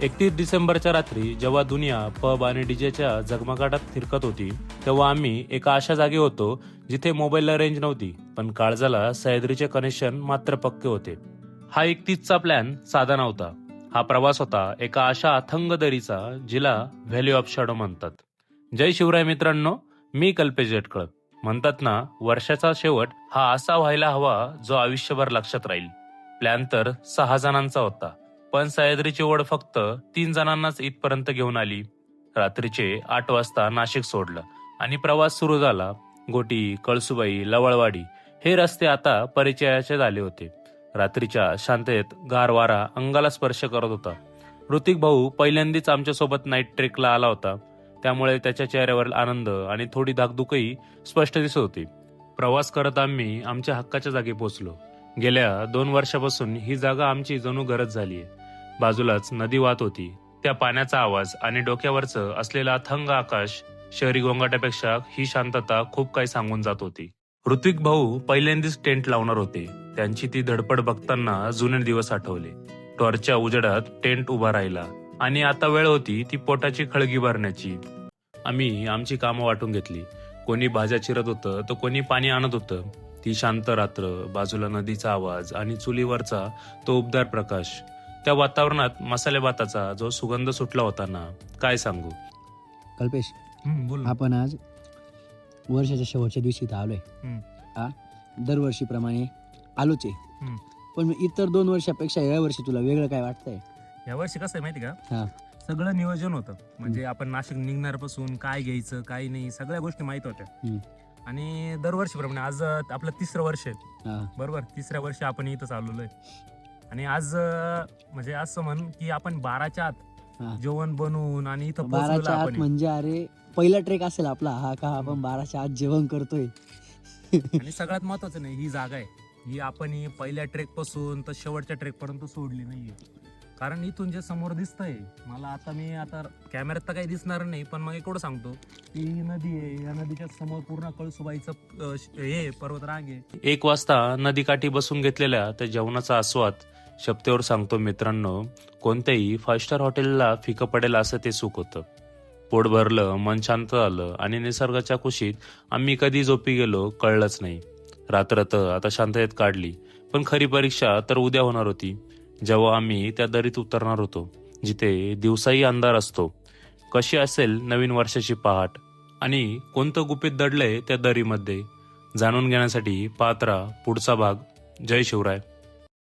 31 डिसेंबरच्या रात्री जेव्हा दुनिया पब आणि डीजेच्या झगमगाटात फिरकत होती, तेव्हा आम्ही एका अशा जागी होतो जिथे मोबाईलला रेंज नव्हती, पण काळजाला सह्याद्रीचे कनेक्शन मात्र पक्के होते. हा 31चा प्लॅन साधा नव्हता. हा प्रवास होता एका अशा अथंग दरीचा जिला व्हॅली ऑफ शॅडो म्हणतात. जय शिवराय मित्रांनो, मी कल्पेश जटकळ. म्हणतात ना, वर्षाचा शेवट हा असा व्हायला हवा जो आयुष्यभर लक्षात राहील. प्लॅन तर 6 जणांचा होता, पण सह्याद्रीची ओढ फक्त 3 जणांनाच इथपर्यंत घेऊन आली. रात्रीचे 8 वाजता नाशिक सोडलं आणि प्रवास सुरू झाला. गोटी, कळसुबाई, लवळवाडी हे रस्ते आता परिचयाचे झाले होते. रात्रीच्या शांततेत गार वारा अंगाला स्पर्श करत होता. ऋतिक भाऊ पहिल्यांदाच आमच्यासोबत नाईट ट्रेकला आला होता, त्यामुळे त्याच्या चेहऱ्यावर आनंद आणि थोडी धाकधुकही स्पष्ट दिसत होती. प्रवास करत आम्ही आमच्या हक्काच्या जागी पोहोचलो. गेल्या 2 वर्षापासून ही जागा आमची जणू घरच झालीय. बाजूलाच नदी वाहत होती. त्या पाण्याचा आवाज आणि डोक्यावरचं असलेलं अथंग आकाश शहरी गोंगाटापेक्षा ही शांतता खूप काही सांगून जात होती. ऋत्विक भाऊ पहिल्यांदाच टेंट लावणार होते. त्यांची ती धडपड बघताना जुने दिवस आठवले. टॉर्चच्या उजेडात टेंट उभा राहिला आणि आता वेळ होती ती पोटाची खळगी भरण्याची. आम्ही आमची कामं वाटून घेतली. कोणी भाज्या चिरत होतं तर कोणी पाणी आणत होतं. ती शांत रात्र, बाजूला नदीचा आवाज आणि चुलीवरचा तो उबदार प्रकाश. त्या वातावरणात मसाले भाताचा जो सुगंध सुटला होता ना, काय सांगू. कल्पेश, बोल. आपण आज वर्षाच्या शेवटच्या दिवशी इथं आलोय. हा, दरवर्षीप्रमाणे आलोच आहे. पण इतर 2 वर्षापेक्षा या वर्षी तुला वेगळं काय वाटतंय? यावर्षी कसं आहे माहिती हा. का, सगळं नियोजन होतं. म्हणजे आपण नाशिक निघणारपासून काय घ्यायचं काय नाही सगळ्या गोष्टी माहित होत्या. आणि दरवर्षीप्रमाणे आज आपलं 3रं वर्ष आहे. हा. बरोबर, 3ऱ्या वर्षी आपण इथंच आलेलो आहे. आणि आज म्हणजे असं म्हण की आपण 12च्या आत हा. जेवण बनवून आणि इथं पोहोचलो 12च्या आत आपण. म्हणजे अरे पहिला ट्रेक असेल आपला हा का? आपण 12च्या आत जेवण करतोय. आणि सगळ्यात महत्वाचं नाही, ही जागा आहे ही आपण ही पहिल्या ट्रेक पासून तर शेवटच्या ट्रेक पर्यंत सोडली नाहीये. कारण इथून जे समोर दिसतंय मला, आता कॅमेऱ्यात तर काही दिसणार नाही, पण मग एवढं सांगतो की ही नदी आहे. या नदीच्या समोर पूर्ण कळसुबाईचं हे पर्वतरांग आहे. 1 वाजता नदीकाठी बसून घेतलेल्या त्या जेवणाचा आस्वाद शपथेवर सांगतो मित्रांनो, कोणत्याही 5 स्टार हॉटेलला फिकं पडेल असं ते सुख होतं. पोट भरलं, मन शांत झालं आणि निसर्गाच्या कुशीत आम्ही कधी झोपी गेलो कळलंच नाही. रात्र तर आता शांततेत काढली, पण खरी परीक्षा तर उद्या होणार होती, जेव्हा आम्ही त्या दरीत उतरणार होतो जिथे दिवसाही अंधार असतो. कशी असेल नवीन वर्षाची पहाट आणि कोणतं गुपित दडलंय त्या दरीमध्ये, जाणून घेण्यासाठी पाहत राहा पुढचा भाग. जय शिवराय.